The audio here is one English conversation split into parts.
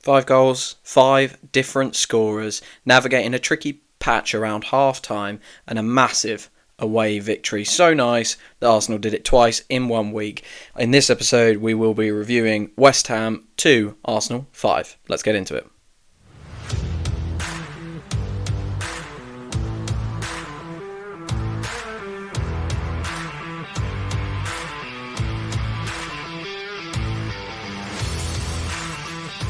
5 goals, 5 different scorers, navigating a tricky patch around half-time and a massive away victory. So nice that Arsenal did it twice in 1 week. In this episode, we will be reviewing West Ham 2, Arsenal 5. Let's get into it.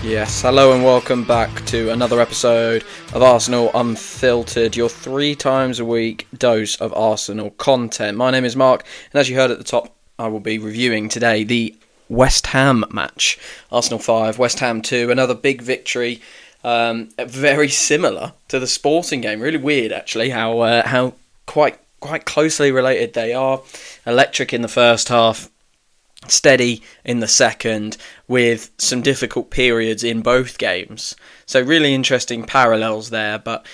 Yes, hello and welcome back to another episode of Arsenal Unfiltered, your 3 times a week dose of Arsenal content. My name is Mark, and as you heard at the top, I will be reviewing today the West Ham match. Arsenal 5, West Ham 2, another big victory, very similar to the Sporting game. Really weird, actually, how quite closely related they are. Electric in the first half, steady in the second, with some difficult periods in both games. So really interesting parallels there, but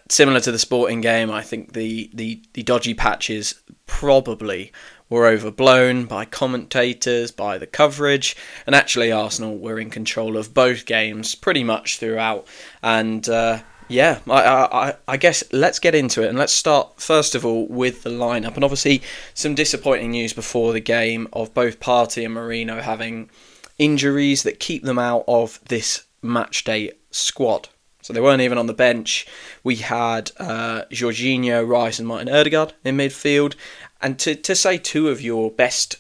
similar to the Sporting game, I think the dodgy patches probably were overblown by commentators, by the coverage, and actually Arsenal were in control of both games pretty much throughout. And I guess let's get into it, and let's start first of all with the lineup. And obviously some disappointing news before the game of both Partey and Merino having injuries that keep them out of this matchday squad. So they weren't even on the bench. We had Jorginho, Rice and Martin Odegaard in midfield. And to say 2 of your best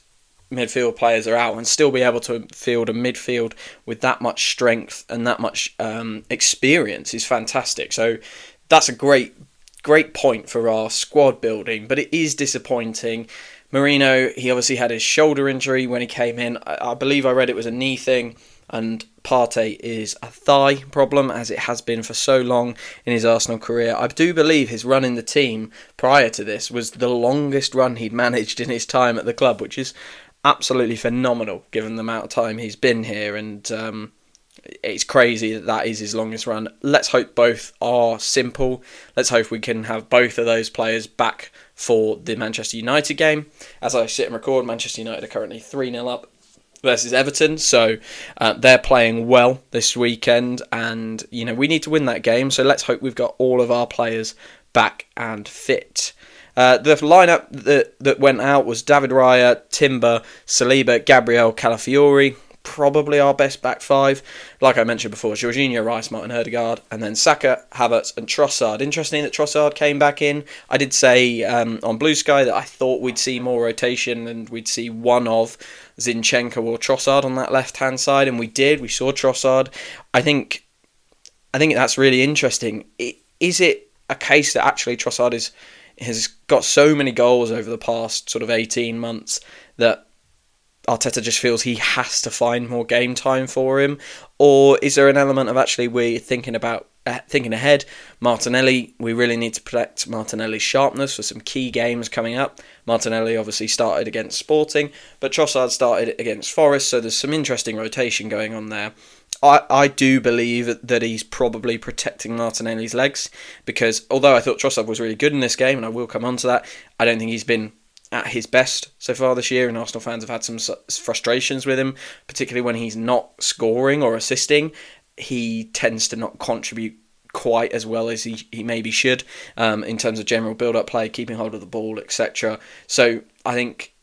midfield players are out and still be able to field a midfield with that much strength and that much experience is fantastic. So that's a great point for our squad building, but it is disappointing. Merino, he obviously had his shoulder injury when he came in. I believe I read it was a knee thing, and Partey is a thigh problem, as it has been for so long in his Arsenal career. I do believe his run in the team prior to this was the longest run he'd managed in his time at the club, which is absolutely phenomenal given the amount of time he's been here, and it's crazy that is his longest run. Let's hope both are simple. Let's hope we can have both of those players back for the Manchester United game. As I sit and record, Manchester United are currently 3-0 up versus Everton, so they're playing well this weekend, and we need to win that game, so let's hope we've got all of our players back and fit. The lineup that went out was David Raya, Timber, Saliba, Gabriel, Calafiori. Probably our best back 5. Like I mentioned before, Jorginho, Rice, Martin Odegaard, and then Saka, Havertz and Trossard. Interesting that Trossard came back in. I did say on Blue Sky that I thought we'd see more rotation and we'd see one of Zinchenko or Trossard on that left-hand side, and we did. We saw Trossard. I think that's really interesting. Is it a case that actually Trossard has got so many goals over the past sort of 18 months that Arteta just feels he has to find more game time for him? Or is there an element of actually we're thinking ahead? Martinelli, we really need to protect Martinelli's sharpness for some key games coming up. Martinelli obviously started against Sporting, but Trossard started against Forest, so there's some interesting rotation going on there. I do believe that he's probably protecting Martinelli's legs, because although I thought Trossard was really good in this game, and I will come on to that, I don't think he's been at his best so far this year, and Arsenal fans have had some frustrations with him, particularly when he's not scoring or assisting. He tends to not contribute quite as well as he maybe should in terms of general build-up play, keeping hold of the ball, etc. So I think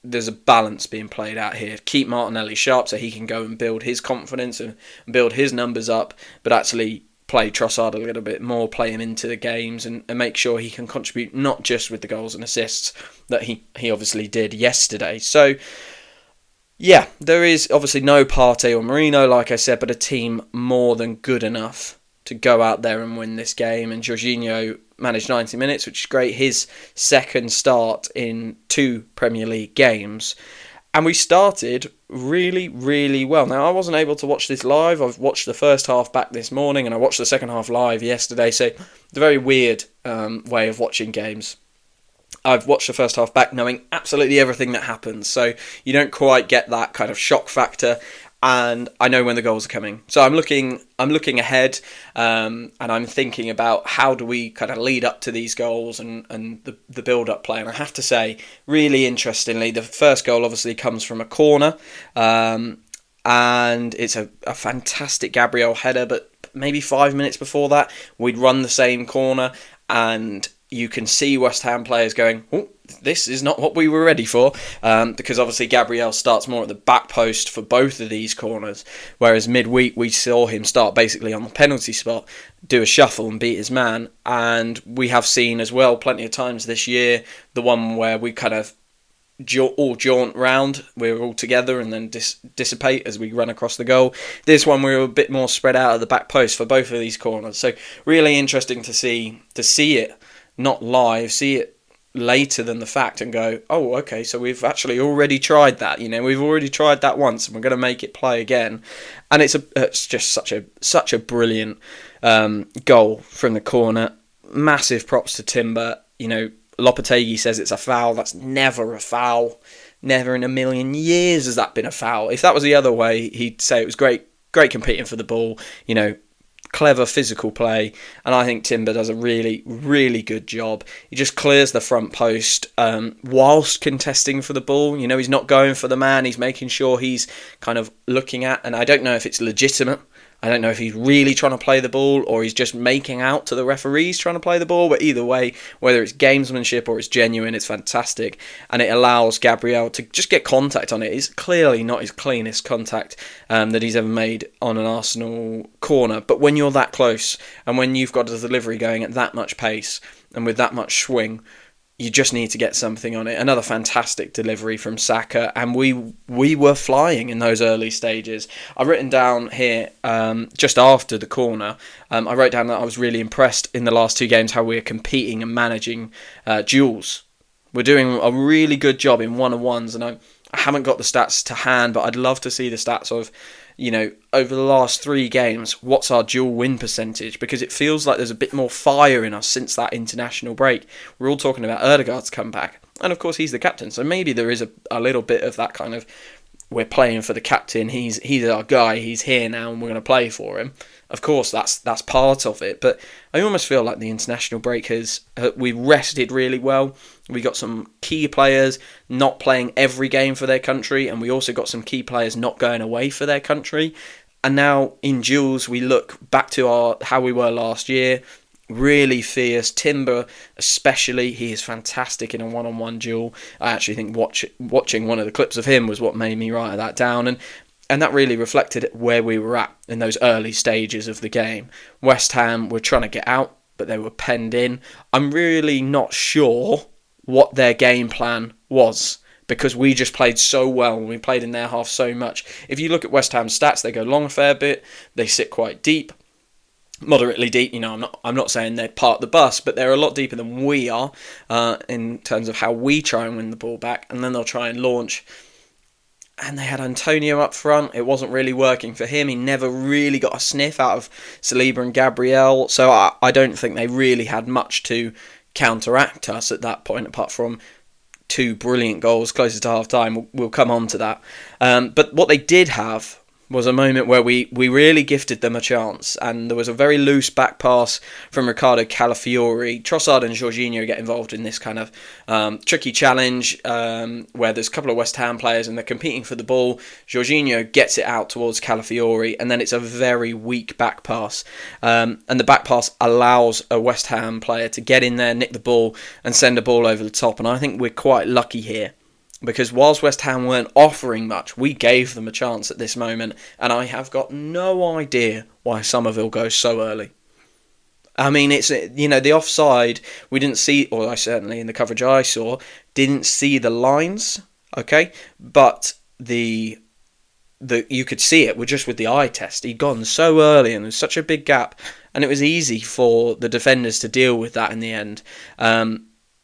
there's a balance being played out here. Keep Martinelli sharp so he can go and build his confidence and build his numbers up, but actually play Trossard a little bit more, play him into the games and make sure he can contribute not just with the goals and assists that he obviously did yesterday. So yeah, there is obviously no Partey or Merino, like I said, but a team more than good enough to go out there and win this game. And Jorginho managed 90 minutes, which is great. His second start in 2 Premier League games. And we started really, really well. Now, I wasn't able to watch this live. I've watched the first half back this morning, and I watched the second half live yesterday. So it's a very weird way of watching games. I've watched the first half back knowing absolutely everything that happens. So you don't quite get that kind of shock factor. And I know when the goals are coming. So I'm looking ahead, and I'm thinking about how do we kind of lead up to these goals and the build-up play. And I have to say, really interestingly, the first goal obviously comes from a corner. and it's a fantastic Gabriel header, but maybe 5 minutes before that, we'd run the same corner, and you can see West Ham players going, oh, this is not what we were ready for, because obviously Gabriel starts more at the back post for both of these corners, whereas midweek we saw him start basically on the penalty spot, do a shuffle and beat his man. And we have seen as well plenty of times this year the one where we kind of all jaunt round, we're all together and then dissipate as we run across the goal. This one we were a bit more spread out at the back post for both of these corners, so really interesting to see it not live, see it later than the fact and go, oh, okay, so we've actually already tried that. We've already tried that once, and we're going to make it play again. And it's just such a brilliant goal from the corner. Massive props to Timber. Lopetegui says it's a foul. That's never a foul. Never in a million years has that been a foul. If that was the other way, he'd say it was great competing for the ball. Clever physical play, and I think Timber does a really, really good job. He just clears the front post whilst contesting for the ball. He's not going for the man, he's making sure he's kind of looking at, and I don't know if it's legitimate. I don't know if he's really trying to play the ball or he's just making out to the referees trying to play the ball, but either way, whether it's gamesmanship or it's genuine, it's fantastic, and it allows Gabriel to just get contact on it. It's clearly not his cleanest contact that he's ever made on an Arsenal corner, but when you're that close and when you've got a delivery going at that much pace and with that much swing, you just need to get something on it. Another fantastic delivery from Saka, and we were flying in those early stages. I've written down here, just after the corner, I wrote down that I was really impressed in the last two games how we're competing and managing duels. We're doing a really good job in one-on-ones, and I haven't got the stats to hand, but I'd love to see the stats of, over the last 3 games, what's our dual win percentage? Because it feels like there's a bit more fire in us since that international break. We're all talking about Ødegaard's comeback. And of course, he's the captain. So maybe there is a little bit of that kind of, we're playing for the captain. He's our guy. He's here now and we're going to play for him. Of course, that's part of it. But I almost feel like the international break we rested really well. We got some key players not playing every game for their country, and we also got some key players not going away for their country. And now in duels, we look back to how we were last year. Really fierce. Timber especially, he is fantastic in a one-on-one duel. I actually think watching one of the clips of him was what made me write that down, and that really reflected where we were at in those early stages of the game. West Ham were trying to get out, but they were penned in. I'm really not sure what their game plan was, because we just played so well and we played in their half so much. If you look at West Ham's stats, they go long a fair bit, they sit quite deep, moderately deep. I'm not saying they're part the bus, but they're a lot deeper than we are in terms of how we try and win the ball back, and then they'll try and launch. And they had Antonio up front. It wasn't really working for him. He never really got a sniff out of Saliba and Gabriel. So I don't think they really had much to counteract us at that point, apart from 2 brilliant goals closer to half-time. We'll come on to that. But what they did have was a moment where we really gifted them a chance, and there was a very loose back pass from Ricardo Calafiori. Trossard and Jorginho get involved in this kind of tricky challenge where there's a couple of West Ham players and they're competing for the ball. Jorginho gets it out towards Calafiori, and then it's a very weak back pass, and the back pass allows a West Ham player to get in there, nick the ball and send a ball over the top. And I think we're quite lucky here, because whilst West Ham weren't offering much, we gave them a chance at this moment, and I have got no idea why Somerville goes so early. I mean, it's, the offside, we didn't see, or I certainly in the coverage I saw, didn't see the lines, okay? But you could see it just with the eye test. He'd gone so early and there's such a big gap, and it was easy for the defenders to deal with that in the end.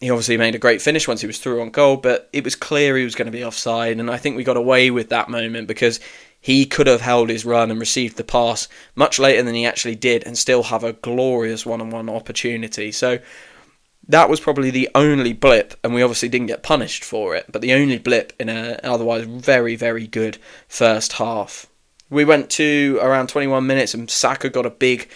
He obviously made a great finish once he was through on goal, but it was clear he was going to be offside, and I think we got away with that moment because he could have held his run and received the pass much later than he actually did and still have a glorious one-on-one opportunity. So that was probably the only blip, and we obviously didn't get punished for it, but the only blip in an otherwise very, very good first half. We went to around 21 minutes and Saka got a big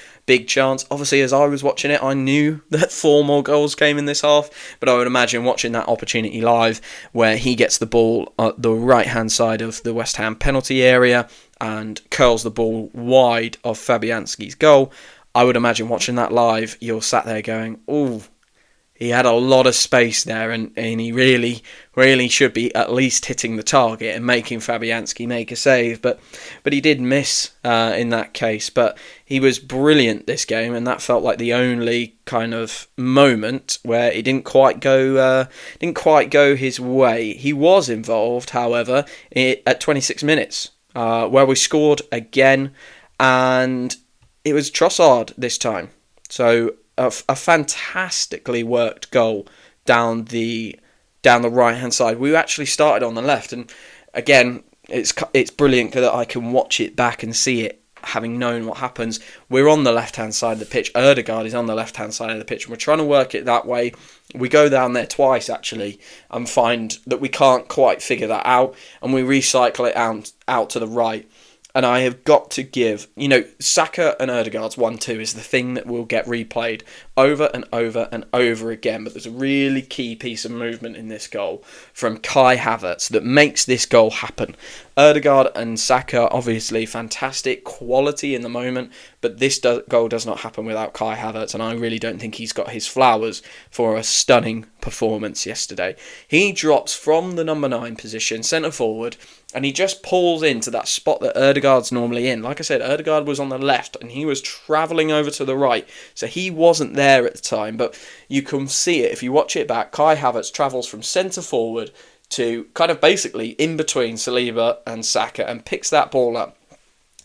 chance. Obviously, as I was watching it, I knew that 4 more goals came in this half, but I would imagine watching that opportunity live where he gets the ball at the right-hand side of the West Ham penalty area and curls the ball wide of Fabianski's goal. I would imagine watching that live, you're sat there going, "Ooh, he had a lot of space there, and he really should be at least hitting the target and making Fabianski make a save." But he did miss in that case. But he was brilliant this game, and that felt like the only kind of moment where it didn't quite go his way. He was involved, however, at 26 minutes, where we scored again, and it was Trossard this time. So a fantastically worked goal down the right hand side. We actually started on the left, and again, it's brilliant that I can watch it back and see it, having known what happens. We're on the left hand side of the pitch. Erdegaard is on the left hand side of the pitch, and we're trying to work it that way. We go down there twice actually, and find that we can't quite figure that out, and we recycle it out to the right. And I have got to give, Saka and Erdegaard's 1-2 is the thing that will get replayed over and over and over again. But there's a really key piece of movement in this goal from Kai Havertz that makes this goal happen. Erdegaard and Saka, obviously fantastic quality in the moment, but this goal does not happen without Kai Havertz, and I really don't think he's got his flowers for a stunning performance yesterday. He drops from the number 9 position, centre forward, and he just pulls into that spot that Erdegaard's normally in. Like I said, Erdegaard was on the left and he was travelling over to the right, so he wasn't there at the time, but you can see it if you watch it back. Kai Havertz travels from centre forward to kind of basically in between Saliba and Saka and picks that ball up.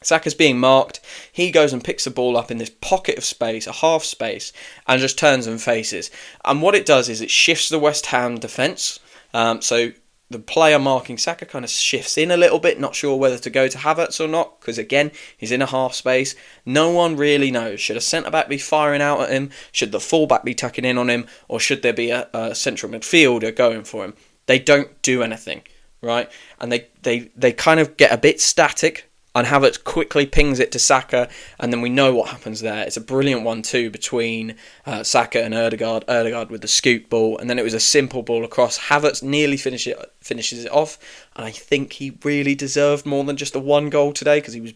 Saka's being marked. He goes and picks the ball up in this pocket of space, a half space, and just turns and faces. And what it does is it shifts the West Ham defence. So the player marking Saka kind of shifts in a little bit, not sure whether to go to Havertz or not, because again, he's in a half space. No one really knows. Should a centre-back be firing out at him? Should the full-back be tucking in on him? Or should there be a central midfielder going for him? They don't do anything, right? And they kind of get a bit static, and Havertz quickly pings it to Saka, and then we know what happens there. It's a brilliant 1-2 between Saka and Erdegaard. Erdegaard with the scoop ball, and then it was a simple ball across. Havertz nearly finishes it off, and I think he really deserved more than just the one goal today because he was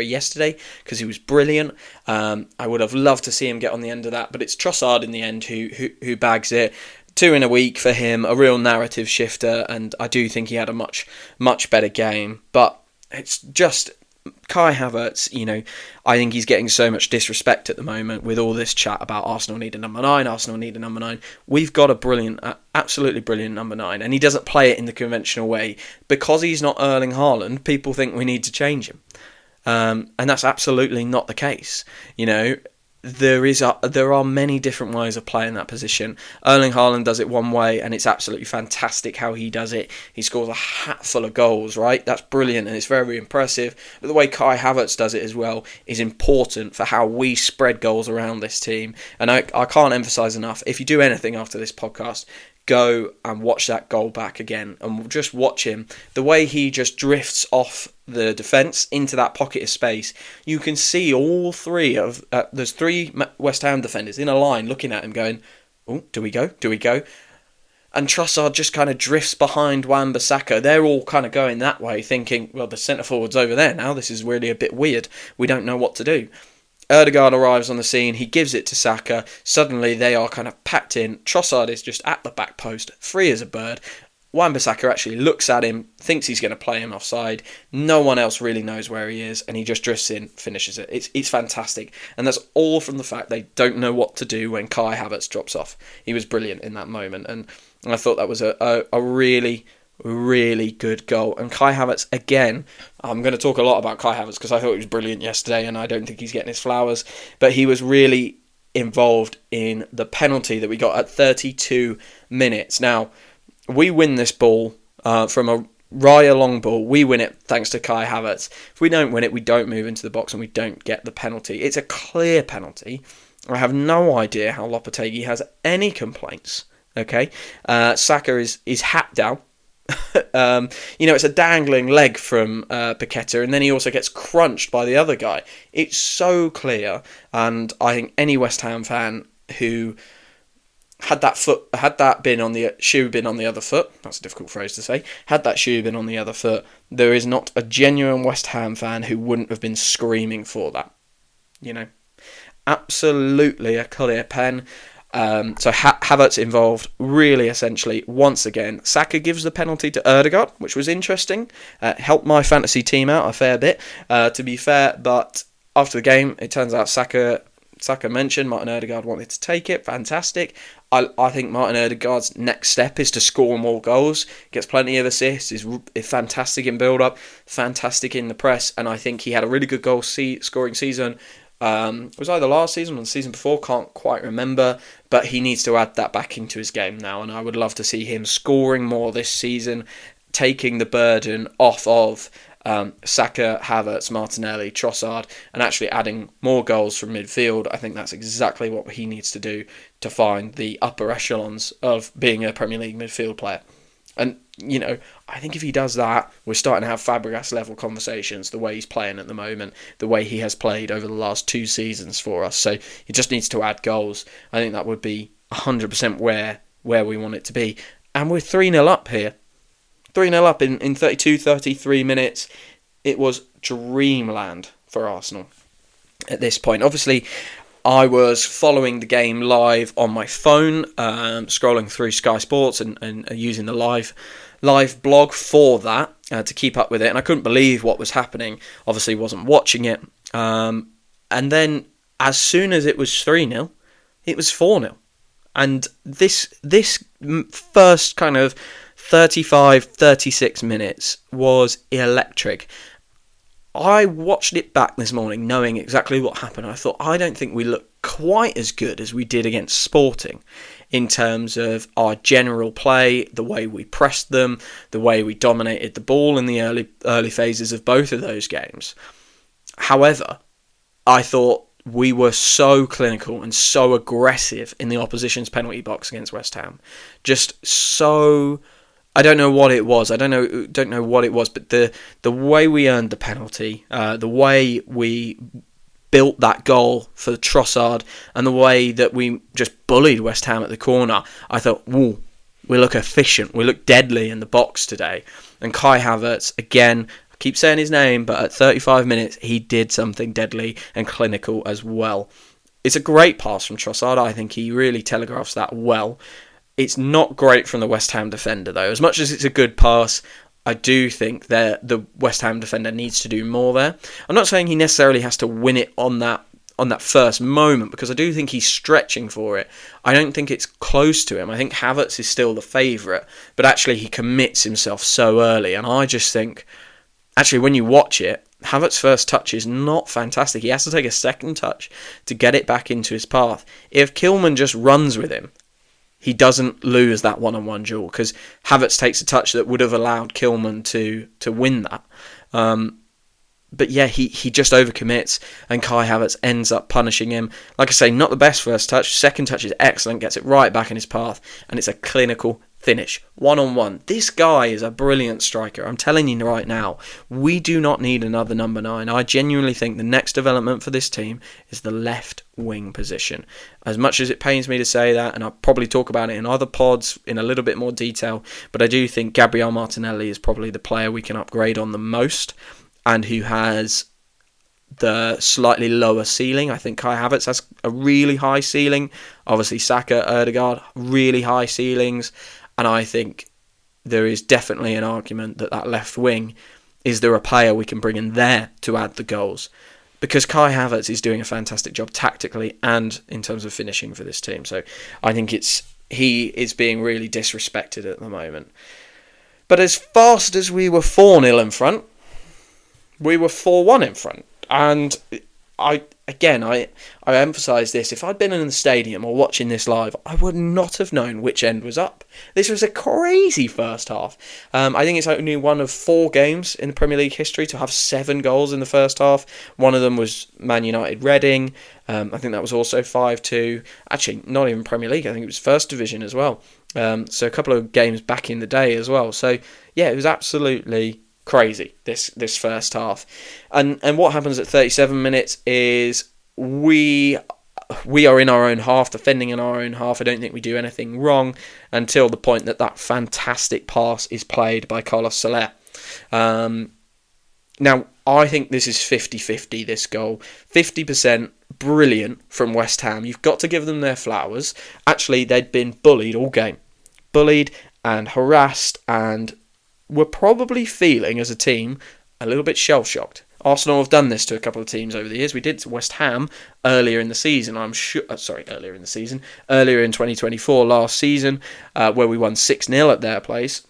yesterday because he was brilliant. I would have loved to see him get on the end of that, but it's Trossard in the end who bags it. 2 in a week for him, a real narrative shifter, and I do think he had a much better game. But it's just Kai Havertz, I think he's getting so much disrespect at the moment with all this chat about Arsenal need a number 9, Arsenal need a number 9. We've got a brilliant, absolutely brilliant number 9, and he doesn't play it in the conventional way. Because he's not Erling Haaland, people think we need to change him. And that's absolutely not the case. There are many different ways of playing that position. Erling Haaland does it one way, and it's absolutely fantastic how he does it. He scores a hat full of goals, right? That's brilliant, and it's very impressive. But the way Kai Havertz does it as well is important for how we spread goals around this team. And I can't emphasise enough, if you do anything after this podcast, go and watch that goal back again and just watch him. The way he just drifts off the defence into that pocket of space, you can see all three of there's 3 West Ham defenders in a line looking at him going, "Oh, do we go? And Trossard just kind of drifts behind Wan-Bissaka. They're all kind of going that way, thinking, well, the centre forward's over there now. This is really a bit weird. We don't know what to do. Erdegaard arrives on the scene. He gives it to Saka. Suddenly, they are kind of packed in. Trossard is just at the back post, free as a bird. Wan-Bissaka actually looks at him, thinks he's going to play him offside. No one else really knows where he is, and he just drifts in, finishes it. It's fantastic. And that's all from the fact they don't know what to do when Kai Havertz drops off. He was brilliant in that moment, and I thought that was a really, really good goal. And Kai Havertz, again, I'm going to talk a lot about Kai Havertz because I thought he was brilliant yesterday, and I don't think he's getting his flowers, but he was really involved in the penalty that we got at 32 minutes. Now, we win this ball from a Raya long ball. We win it thanks to Kai Havertz. If we don't win it, we don't move into the box and we don't get the penalty. It's a clear penalty. I have no idea how Lopetegui has any complaints. Okay, Saka is hat down. It's a dangling leg from Paqueta, and then he also gets crunched by the other guy. It's so clear, and I think any West Ham fan who had that been on the shoe been on the other foot, that's a difficult phrase to say. Had that shoe been on the other foot, there is not a genuine West Ham fan who wouldn't have been screaming for that. You know, absolutely a clear pen. So Havertz involved really essentially once again. Saka gives the penalty to Ødegaard, which was interesting. Helped my fantasy team out a fair bit, to be fair. But after the game, it turns out Saka mentioned Martin Ødegaard wanted to take it. Fantastic. I think Martin Ødegaard's next step is to score more goals. Gets plenty of assists. Is fantastic in build-up. Fantastic in the press. And I think he had a really good goal scoring season. It was either last season or the season before, can't quite remember, but he needs to add that back into his game now, and I would love to see him scoring more this season, taking the burden off of Saka, Havertz, Martinelli, Trossard, and actually adding more goals from midfield. I think that's exactly what he needs to do to find the upper echelons of being a Premier League midfield player. And, you know, I think if he does that, we're starting to have Fabregas level conversations, the way he's playing at the moment, the way he has played over the last 2 seasons for us. So he just needs to add goals. I think that would be 100% where we want it to be. And we're 3-0 up here. 3-0 up in 32, 33 minutes. It was dreamland for Arsenal at this point. Obviously, I was following the game live on my phone, scrolling through Sky Sports and using the live blog for that to keep up with it. And I couldn't believe what was happening. Obviously, wasn't watching it. And then as soon as it was 3-0, it was 4-0. And this first kind of 35, 36 minutes was electric. I watched it back this morning knowing exactly what happened. I thought, I don't think we looked quite as good as we did against Sporting in terms of our general play, the way we pressed them, the way we dominated the ball in the early phases of both of those games. However, I thought we were so clinical and so aggressive in the opposition's penalty box against West Ham. Just so... I don't know what it was. I don't know what it was, but the way we earned the penalty, the way we built that goal for Trossard, and the way that we just bullied West Ham at the corner, I thought, whoa, we look efficient, we look deadly in the box today. And Kai Havertz, again, I keep saying his name, but at 35 minutes, he did something deadly and clinical as well. It's a great pass from Trossard. I think he really telegraphs that well. It's not great from the West Ham defender, though. As much as it's a good pass, I do think that the West Ham defender needs to do more there. I'm not saying he necessarily has to win it on that first moment, because I do think he's stretching for it. I don't think it's close to him. I think Havertz is still the favourite, but actually he commits himself so early. And I just think, actually, when you watch it, Havertz's first touch is not fantastic. He has to take a second touch to get it back into his path. If Kilman just runs with him, he doesn't lose that one-on-one duel, because Havertz takes a touch that would have allowed Kilman to win that. But yeah, he just overcommits, and Kai Havertz ends up punishing him. Like I say, not the best first touch. Second touch is excellent, gets it right back in his path, and it's a clinical finish. One-on-one. This guy is a brilliant striker. I'm telling you right now, we do not need another number 9. I genuinely think the next development for this team is the left wing position. As much as it pains me to say that, and I'll probably talk about it in other pods in a little bit more detail, but I do think Gabriel Martinelli is probably the player we can upgrade on the most, and who has the slightly lower ceiling. I think Kai Havertz has a really high ceiling. Obviously, Saka, Ødegaard, really high ceilings. And I think there is definitely an argument that left wing, is there a player we can bring in there to add the goals? Because Kai Havertz is doing a fantastic job tactically and in terms of finishing for this team. So I think he is being really disrespected at the moment. But as fast as we were 4-0 in front, we were 4-1 in front. And I emphasise this. If I'd been in the stadium or watching this live, I would not have known which end was up. This was a crazy first half. I think it's only one of 4 games in the Premier League history to have 7 goals in the first half. One of them was Man United Reading. I think that was also 5-2. Actually, not even Premier League. I think it was First Division as well. So a couple of games back in the day as well. So yeah, it was absolutely crazy, this first half. And what happens at 37 minutes is we we are in our own half, defending in our own half. I don't think we do anything wrong until the point that fantastic pass is played by Carlos Soler. Now, I think this is 50-50, this goal. 50% brilliant from West Ham. You've got to give them their flowers. Actually, they'd been bullied all game. Bullied and harassed, and were probably feeling, as a team, a little bit shell-shocked. Arsenal have done this to a couple of teams over the years. We did to West Ham earlier in the season. Earlier in 2024, last season, where we won 6-0 at their place.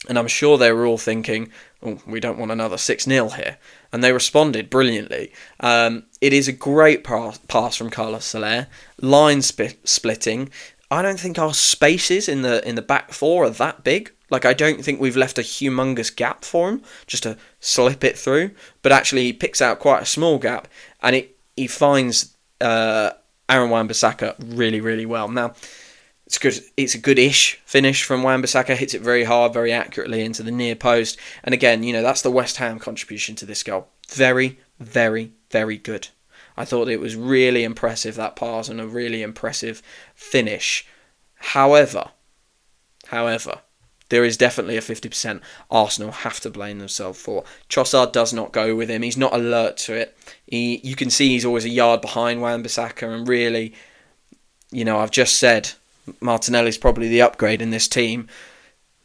And I'm sure they were all thinking, oh, we don't want another 6-0 here. And they responded brilliantly. It is a great pass from Carlos Soler. Line splitting. I don't think our spaces in the back four are that big. Like, I don't think we've left a humongous gap for him just to slip it through. But actually, he picks out quite a small gap, and he finds Aaron Wan-Bissaka really, really well. Now, it's good. It's a good-ish finish from Wan-Bissaka. Hits it very hard, very accurately into the near post. And again, that's the West Ham contribution to this goal. Very, very, very good. I thought it was really impressive, that pass, and a really impressive finish. However, there is definitely a 50% Arsenal have to blame themselves for. Trossard does not go with him. He's not alert to it. You can see he's always a yard behind Wan-Bissaka, and really, I've just said Martinelli's probably the upgrade in this team.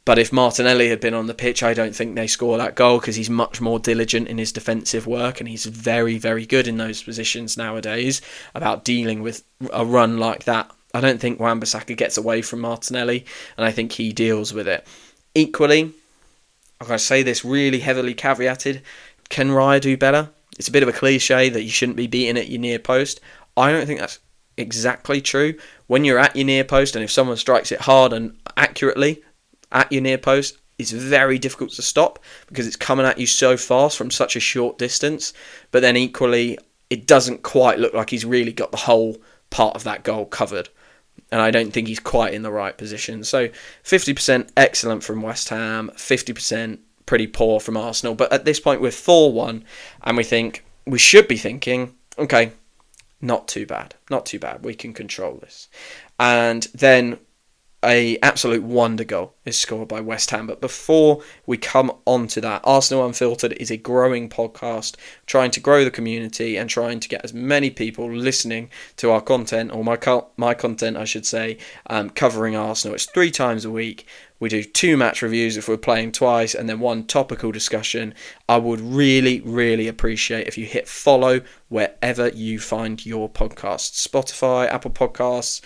But if Martinelli had been on the pitch, I don't think they score that goal, because he's much more diligent in his defensive work, and he's very, very good in those positions nowadays about dealing with a run like that. I don't think Wan-Bissaka gets away from Martinelli, and I think he deals with it. Equally, I'm going to say this really heavily caveated, can Raya do better? It's a bit of a cliche that you shouldn't be beating at your near post. I don't think that's exactly true. When you're at your near post, and if someone strikes it hard and accurately at your near post, it's very difficult to stop, because it's coming at you so fast from such a short distance. But then equally, it doesn't quite look like he's really got the whole part of that goal covered. And I don't think he's quite in the right position. So 50% excellent from West Ham, 50% pretty poor from Arsenal. But at this point, we're 4-1, and we should be thinking, okay, not too bad. We can control this. And then a absolute wonder goal is scored by West Ham. But before we come on to that, Arsenal Unfiltered is a growing podcast, trying to grow the community and trying to get as many people listening to our content, or my content, I should say, covering Arsenal. It's 3 times a week. We do 2 match reviews if we're playing twice, and then 1 topical discussion. I would really, really appreciate if you hit follow wherever you find your podcasts. Spotify, Apple Podcasts,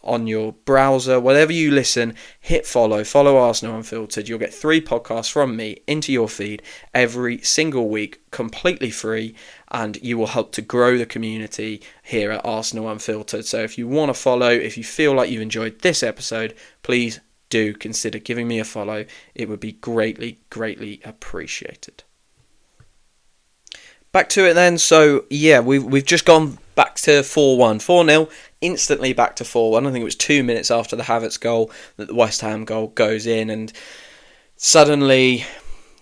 on your browser, whatever you listen, hit follow. Follow Arsenal Unfiltered. You'll get 3 podcasts from me into your feed every single week, completely free, and you will help to grow the community here at Arsenal Unfiltered. So if you want to follow, if you feel like you've enjoyed this episode, please do consider giving me a follow. It would be greatly, greatly appreciated. Back to it then. So yeah, we've just gone back to 4-1, 4-0, instantly back to 4-1. I think it was 2 minutes after the Havertz goal that the West Ham goal goes in, and suddenly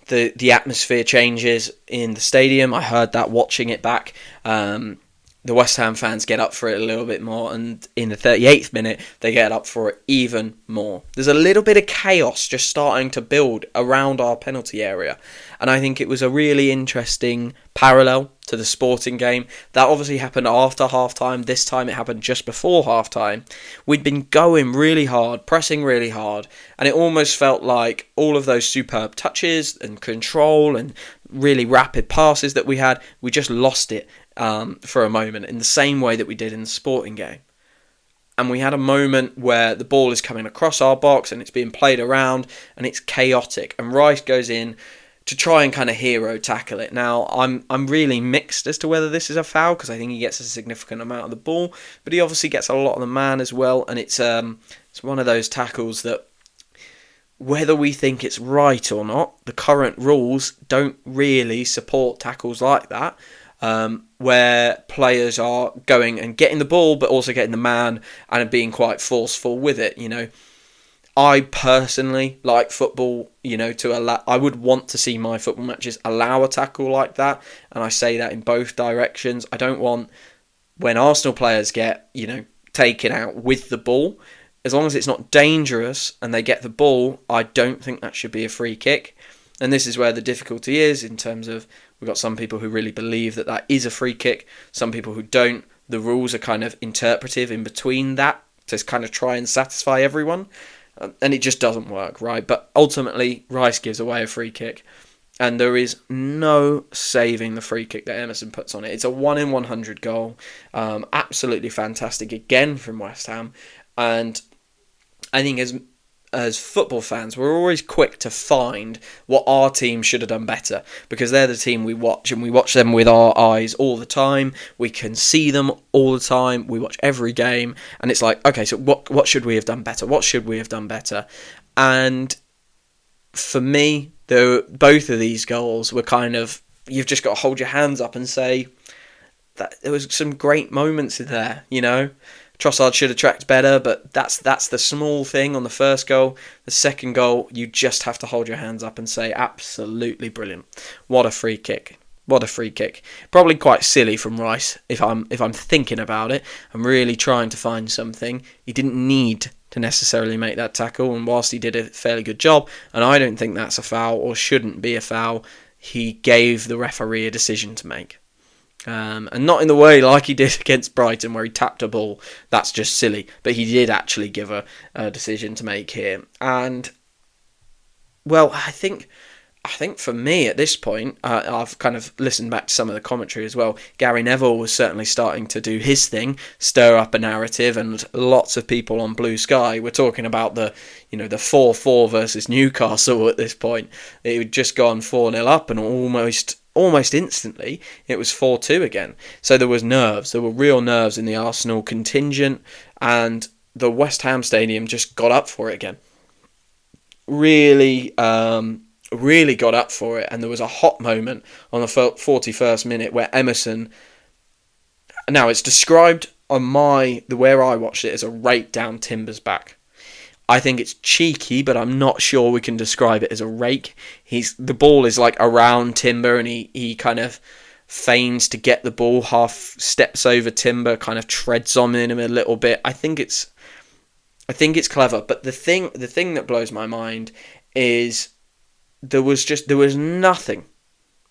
the atmosphere changes in the stadium. I heard that watching it back. The West Ham fans get up for it a little bit more, and in the 38th minute, they get up for it even more. There's a little bit of chaos just starting to build around our penalty area, and I think it was a really interesting parallel to the Sporting game. That obviously happened after half-time. This time it happened just before half-time. We'd been going really hard, pressing really hard, and it almost felt like all of those superb touches and control and really rapid passes that we had, we just lost it for a moment, in the same way that we did in the Sporting game. And we had a moment where the ball is coming across our box and it's being played around and it's chaotic, and Rice goes in to try and kind of hero tackle it. Now, I'm really mixed as to whether this is a foul, because I think he gets a significant amount of the ball, but he obviously gets a lot of the man as well, and it's one of those tackles that, whether we think it's right or not, the current rules don't really support tackles like that, where players are going and getting the ball but also getting the man and being quite forceful with it. I personally like football, to allow. I would want to see my football matches allow a tackle like that, and I say that in both directions. I don't want when Arsenal players get, taken out with the ball, as long as it's not dangerous and they get the ball, I don't think that should be a free kick. And this is where the difficulty is, in terms of, we've got some people who really believe that that is a free kick, some people who don't. The rules are kind of interpretive in between that to kind of try and satisfy everyone. And it just doesn't work, right? But ultimately, Rice gives away a free kick. And there is no saving the free kick that Emerson puts on it. It's a 1 in 100 goal. Absolutely fantastic again from West Ham. And I think as football fans, we're always quick to find what our team should have done better, because they're the team we watch, and we watch them with our eyes all the time. We can see them all the time. We watch every game, and it's like, okay, so what should we have done better? What should we have done better? And for me, both of these goals were kind of, you've just got to hold your hands up and say that there was some great moments in there, Trossard should have tracked better, but that's the small thing on the first goal. The second goal, you just have to hold your hands up and say, absolutely brilliant. What a free kick. What a free kick. Probably quite silly from Rice, if I'm thinking about it. I'm really trying to find something. He didn't need to necessarily make that tackle, and whilst he did a fairly good job, and I don't think that's a foul or shouldn't be a foul, he gave the referee a decision to make. And not in the way like he did against Brighton, where he tapped a ball. That's just silly. But he did actually give a decision to make here. And, well, I think for me at this point, I've kind of listened back to some of the commentary as well. Gary Neville was certainly starting to do his thing, stir up a narrative, and lots of people on Blue Sky were talking about the 4-4 versus Newcastle at this point. It had just gone 4-0 up, and almost instantly it was 4-2 again. So there were real nerves in the Arsenal contingent, and the West Ham stadium just got up for it again. Really got up for it, and there was a hot moment on the 41st minute where Emerson, now it's described on where I watched it, as a rake down Timber's back. I think it's cheeky, but I'm not sure we can describe it as a rake. The ball is like around Timber, and he kind of feigns to get the ball, half steps over Timber, kind of treads on him a little bit. I think it's clever, but the thing that blows my mind is there was nothing.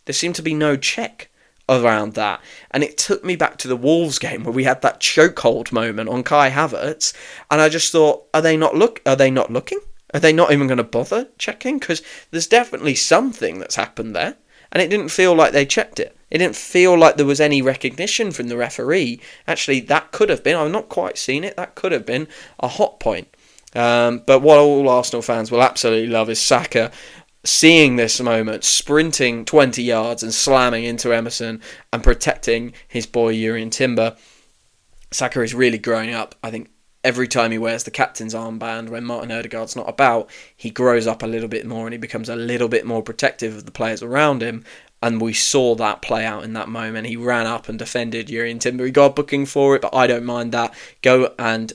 There seemed to be no check around that, and it took me back to the Wolves game where we had that chokehold moment on Kai Havertz, and I just thought, are they not looking? Are they not even going to bother checking? Because there's definitely something that's happened there, and it didn't feel like they checked it. It didn't feel like there was any recognition from the referee. Actually, that could have been, I've not quite seen it, that could have been a hot point. But what all Arsenal fans will absolutely love is Saka seeing this moment, sprinting 20 yards and slamming into Emerson and protecting his boy Jurrien Timber. Saka is really growing up. I think every time he wears the captain's armband when Martin Odegaard's not about, he grows up a little bit more and he becomes a little bit more protective of the players around him. And we saw that play out in that moment. He ran up and defended Jurrien Timber. He got a booking for it, but I don't mind that. Go and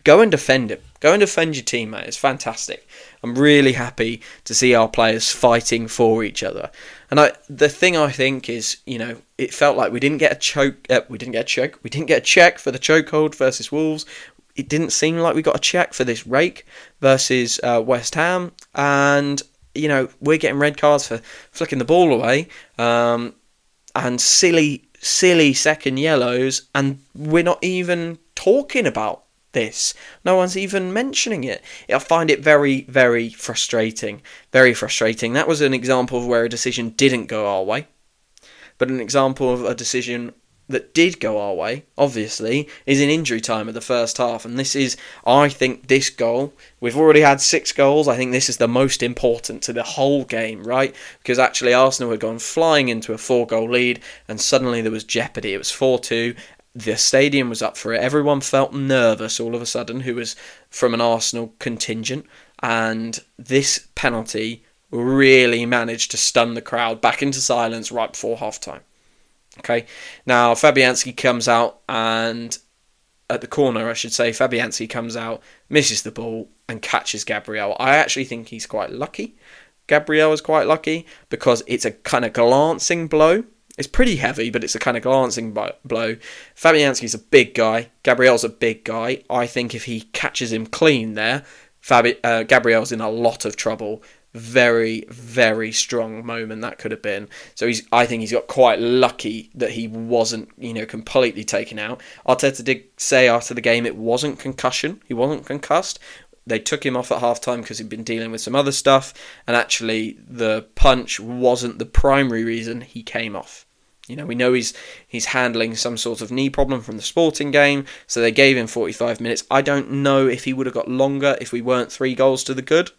defend him. Go and defend your teammate. It's fantastic. I'm really happy to see our players fighting for each other. And the thing I think is, it felt like we didn't get a check for the chokehold versus Wolves. It didn't seem like we got a check for this rake versus West Ham. And, we're getting red cards for flicking the ball away. And silly second yellows. And we're not even talking about this. No one's even mentioning it. I find it very, very frustrating. Very frustrating. That was an example of where a decision didn't go our way. But an example of a decision that did go our way, obviously, is in injury time of the first half. And this is, I think, this goal. We've already had 6 goals. I think this is the most important to the whole game, right? Because actually Arsenal had gone flying into a 4-goal lead, and suddenly there was jeopardy. It was 4-2. The stadium was up for it. Everyone felt nervous all of a sudden, who was from an Arsenal contingent. And this penalty really managed to stun the crowd back into silence right before half-time. Okay, now Fabianski comes out, and at the corner, I should say, Fabianski comes out, misses the ball, and catches Gabriel. I actually think he's quite lucky. Gabriel is quite lucky because it's a kind of glancing blow. It's pretty heavy, but it's a kind of glancing blow. Fabianski's a big guy. Gabriel's a big guy. I think if he catches him clean there, Gabriel's in a lot of trouble. Very, very strong moment that could have been. So I think he's got quite lucky that he wasn't, completely taken out. Arteta did say after the game it wasn't concussion. He wasn't concussed. They took him off at half-time because he'd been dealing with some other stuff, and actually the punch wasn't the primary reason he came off. We know he's handling some sort of knee problem from the Sporting game, so they gave him 45 minutes. I don't know if he would have got longer if we weren't 3 goals to the good.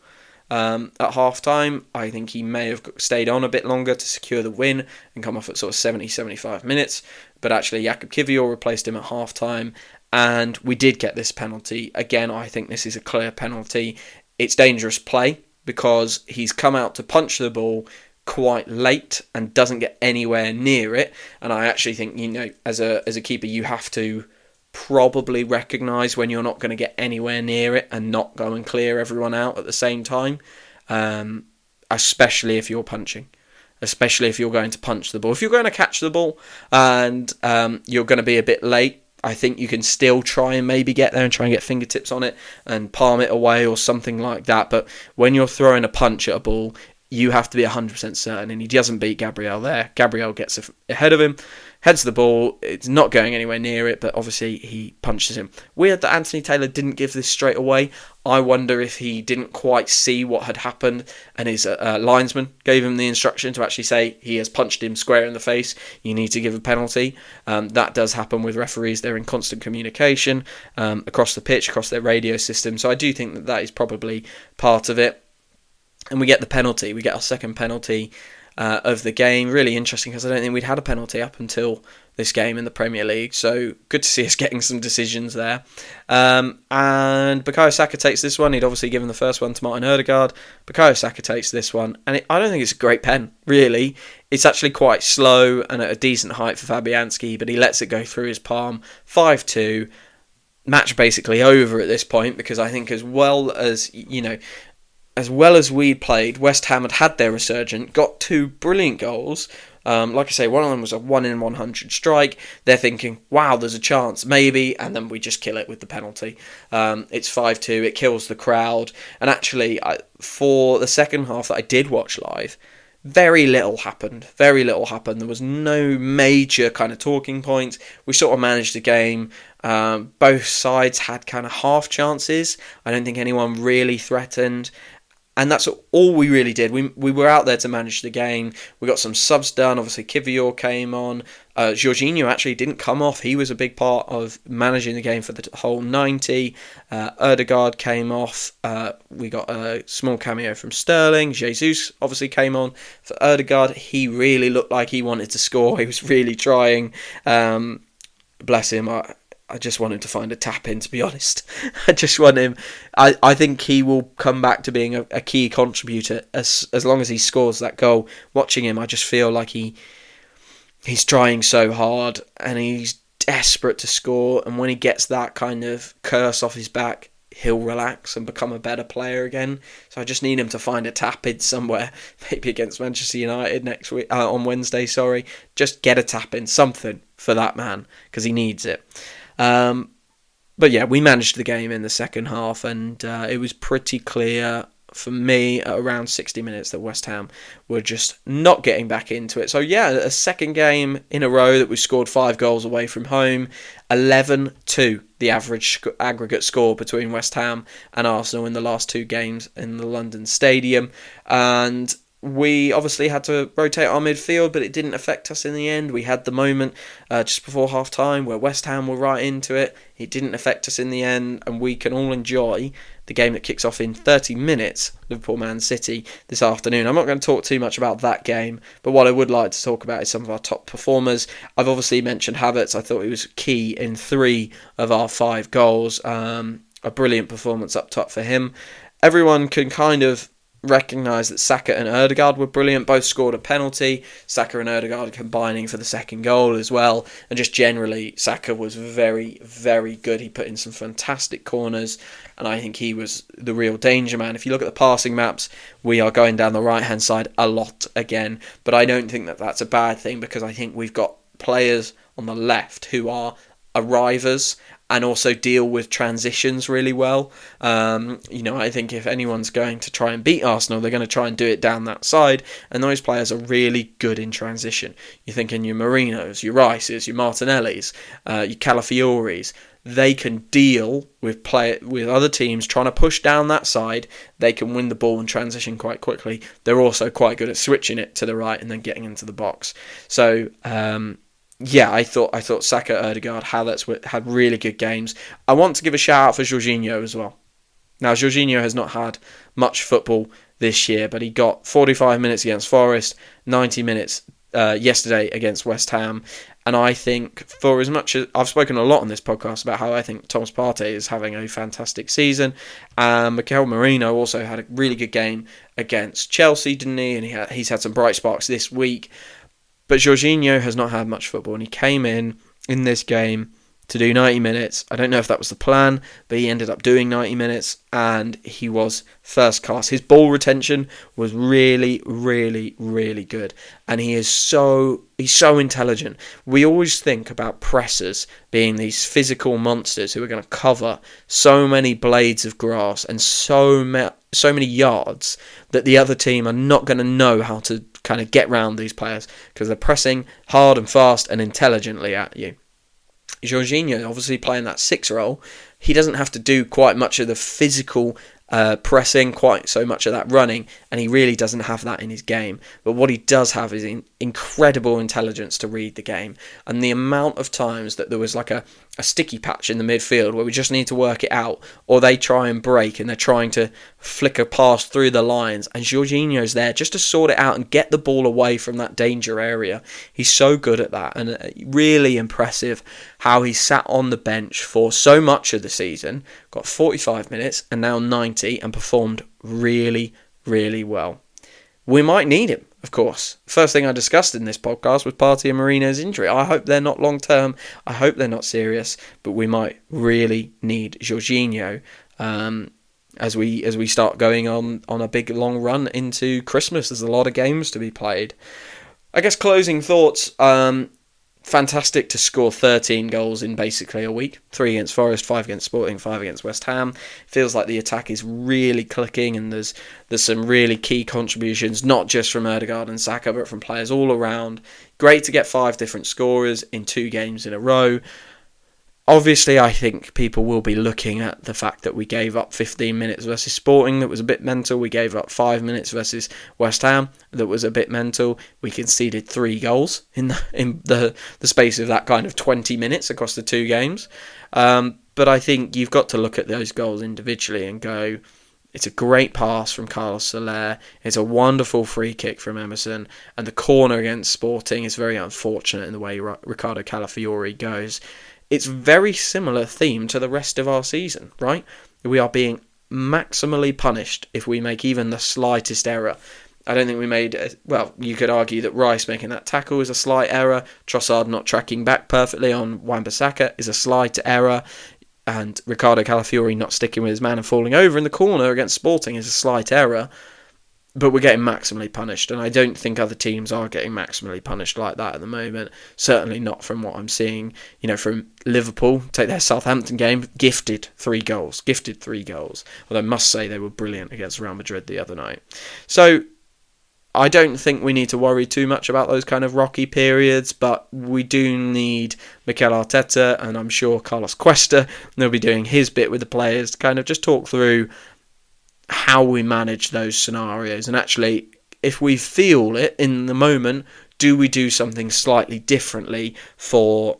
At half-time, I think he may have stayed on a bit longer to secure the win and come off at sort of 70-75 minutes, but actually Jakub Kiwior replaced him at half-time, and we did get this penalty. Again, I think this is a clear penalty. It's dangerous play because he's come out to punch the ball quite late and doesn't get anywhere near it, and I actually think, as a keeper, you have to probably recognise when you're not going to get anywhere near it and not go and clear everyone out at the same time, especially if you're punching, especially if you're going to punch the ball. If you're going to catch the ball and you're going to be a bit late, I think you can still try and maybe get there and try and get fingertips on it and palm it away or something like that. But when you're throwing a punch at a ball, you have to be 100% certain, and he doesn't beat Gabriel there. Gabriel gets ahead of him, heads the ball, it's not going anywhere near it, but obviously he punches him. Weird that Anthony Taylor didn't give this straight away. I wonder if he didn't quite see what had happened, and his linesman gave him the instruction to actually say he has punched him square in the face, you need to give a penalty. That does happen with referees. They're in constant communication across the pitch, across their radio system, so I do think that is probably part of it. And we get the penalty. We get our second penalty of the game. Really interesting because I don't think we'd had a penalty up until this game in the Premier League. So good to see us getting some decisions there. And Bukayo Saka takes this one. He'd obviously given the first one to Martin Ødegaard. Bukayo Saka takes this one. And I don't think it's a great pen, really. It's actually quite slow and at a decent height for Fabianski, but he lets it go through his palm. 5-2. Match basically over at this point because I think as well as we'd played, West Ham had their resurgent, got 2 brilliant goals. Like I say, one of them was a 1 in 100 strike. They're thinking, wow, there's a chance, maybe, and then we just kill it with the penalty. It's 5-2, it kills the crowd. And actually, for the second half that I did watch live, very little happened. There was no major kind of talking points. We sort of managed the game. Both sides had kind of half chances. I don't think anyone really threatened. And that's all we really did. We were out there to manage the game. We got some subs done. Obviously, Kiwior came on. Jorginho actually didn't come off. He was a big part of managing the game for the whole 90. Ødegaard came off. We got a small cameo from Sterling. Jesus obviously came on for Ødegaard. He really looked like he wanted to score. He was really trying. Bless him. I just want him to find a tap-in, to be honest. I just want him... I think he will come back to being a key contributor as long as he scores that goal. Watching him, I just feel like he's trying so hard and he's desperate to score. And when he gets that kind of curse off his back, he'll relax and become a better player again. So I just need him to find a tap-in somewhere, maybe against Manchester United next week on Wednesday. Just get a tap-in, something for that man, because he needs it. But yeah, we managed the game in the second half, and it was pretty clear for me at around 60 minutes that West Ham were just not getting back into it. So yeah, a second game in a row that we scored 5 goals away from home. 11-2, the average aggregate score between West Ham and Arsenal in the last 2 games in the London Stadium. And we obviously had to rotate our midfield, but it didn't affect us in the end. We had the moment just before half-time where West Ham were right into it. It didn't affect us in the end, and we can all enjoy the game that kicks off in 30 minutes, Liverpool-Man City, this afternoon. I'm not going to talk too much about that game, but what I would like to talk about is some of our top performers. I've obviously mentioned Havertz. I thought he was key in 3 of our 5 goals. A brilliant performance up top for him. Everyone can kind of recognise that Saka and Ødegaard were brilliant. Both scored a penalty. Saka and Ødegaard combining for the second goal as well. And just generally, Saka was very, very good. He put in some fantastic corners, and I think he was the real danger man. If you look at the passing maps, we are going down the right-hand side a lot again. But I don't think that that's a bad thing, because I think we've got players on the left who are arrivers and also deal with transitions really well. I think if anyone's going to try and beat Arsenal, they're going to try and do it down that side, and those players are really good in transition. You're thinking your Marinos, your Rices, your Martinellis, your Calafioris. They can deal with other teams trying to push down that side. They can win the ball and transition quite quickly. They're also quite good at switching it to the right and then getting into the box. So I thought Saka, Ødegaard, Havertz had really good games. I want to give a shout out for Jorginho as well. Now, Jorginho has not had much football this year, but he got 45 minutes against Forest, 90 minutes yesterday against West Ham. And I think, for as much as I've spoken a lot on this podcast about how I think Thomas Partey is having a fantastic season, Mikel Merino also had a really good game against Chelsea, didn't he? And he's had some bright sparks this week. But Jorginho has not had much football, and he came in this game to do 90 minutes. I don't know if that was the plan, but he ended up doing 90 minutes, and he was first class. His ball retention was really, really, really good, and he's so intelligent. We always think about pressers being these physical monsters who are going to cover so many blades of grass and so many yards that the other team are not going to know how to kind of get round these players, because they're pressing hard and fast and intelligently at you. Jorginho, obviously playing that 6 role, he doesn't have to do quite much of the physical pressing, quite so much of that running, and he really doesn't have that in his game. But what he does have is incredible intelligence to read the game, and the amount of times that there was like a sticky patch in the midfield where we just need to work it out, or they try and break and they're trying to flick a pass through the lines, and Jorginho's there just to sort it out and get the ball away from that danger area. He's so good at that, and really impressive how he sat on the bench for so much of the season, got 45 minutes and now 90, and performed really, really well. We might need him, of course. First thing I discussed in this podcast was Partey and Marino's injury. I hope they're not long term. I hope they're not serious, but we might really need Jorginho as we start going on a big long run into Christmas. There's a lot of games to be played. I guess closing thoughts. Fantastic to score 13 goals in basically a week. 3 against Forest, 5 against Sporting, 5 against West Ham. Feels like the attack is really clicking, and there's some really key contributions, not just from Ødegaard and Saka, but from players all around. Great to get 5 different scorers in 2 games in a row. Obviously, I think people will be looking at the fact that we gave up 15 minutes versus Sporting. That was a bit mental. We gave up 5 minutes versus West Ham. That was a bit mental. We conceded 3 goals in the space of that kind of 20 minutes across the 2 games. But I think you've got to look at those goals individually and go, it's a great pass from Carlos Soler. It's a wonderful free kick from Emerson. And the corner against Sporting is very unfortunate in the way Ricardo Calafiori goes. It's very similar theme to the rest of our season, right? We are being maximally punished if we make even the slightest error. I don't think we made... you could argue that Rice making that tackle is a slight error. Trossard not tracking back perfectly on Wan-Bissaka is a slight error. And Ricardo Calafiori not sticking with his man and falling over in the corner against Sporting is a slight error. But we're getting maximally punished, and I don't think other teams are getting maximally punished like that at the moment. Certainly not from what I'm seeing. From Liverpool, take their Southampton game, gifted 3 goals. Although I must say they were brilliant against Real Madrid the other night. So I don't think we need to worry too much about those kind of rocky periods, but we do need Mikel Arteta, and I'm sure Carlos Cuesta, they'll be doing his bit with the players to kind of just talk through how we manage those scenarios, and actually, if we feel it in the moment, do we do something slightly differently for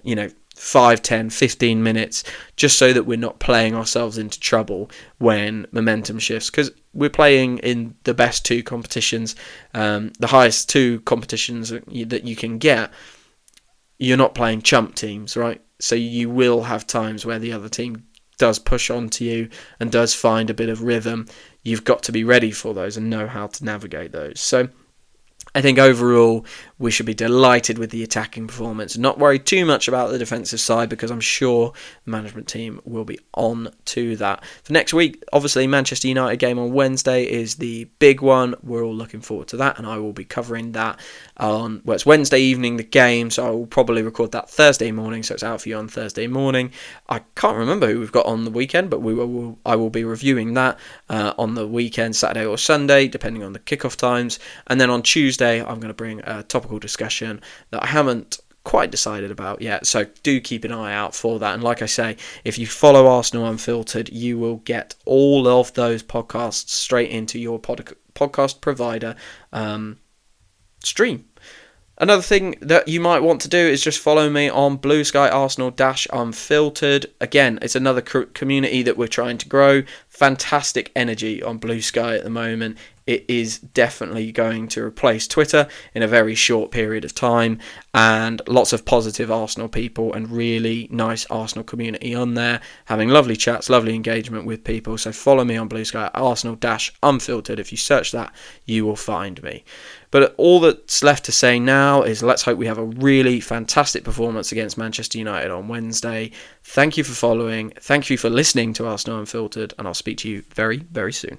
5, 10, 15 minutes, just so that we're not playing ourselves into trouble when momentum shifts, because we're playing in the best 2 competitions, the highest 2 competitions that you can get. You're not playing chump teams, right? So you will have times where the other team does push onto you and does find a bit of rhythm. you've got to be ready for those and know how to navigate those. So I think overall we should be delighted with the attacking performance, not worry too much about the defensive side, because I'm sure the management team will be on to that. For next week, obviously Manchester United game on Wednesday is the big one. We're all looking forward to that, and I will be covering that on, well, it's Wednesday evening, the game, so I will probably record that Thursday morning, so it's out for you on Thursday morning. I can't remember who we've got on the weekend, but I will be reviewing that on the weekend, Saturday or Sunday, depending on the kickoff times. And then on Tuesday, I'm going to bring a topical discussion that I haven't quite decided about yet, so do keep an eye out for that. And like I say, if you follow Arsenal Unfiltered, you will get all of those podcasts straight into your podcast provider stream. Another thing that you might want to do is just follow me on Blue Sky Arsenal-Unfiltered. Again, it's another community that we're trying to grow. Fantastic energy on Blue Sky at the moment. It is definitely going to replace Twitter in a very short period of time, and lots of positive Arsenal people and really nice Arsenal community on there, having lovely chats, lovely engagement with people. So follow me on Blue Sky Arsenal-Unfiltered. If you search that, you will find me. But all that's left to say now is let's hope we have a really fantastic performance against Manchester United on Wednesday. Thank you for following. Thank you for listening to Arsenal Unfiltered, and I'll speak to you very, very soon.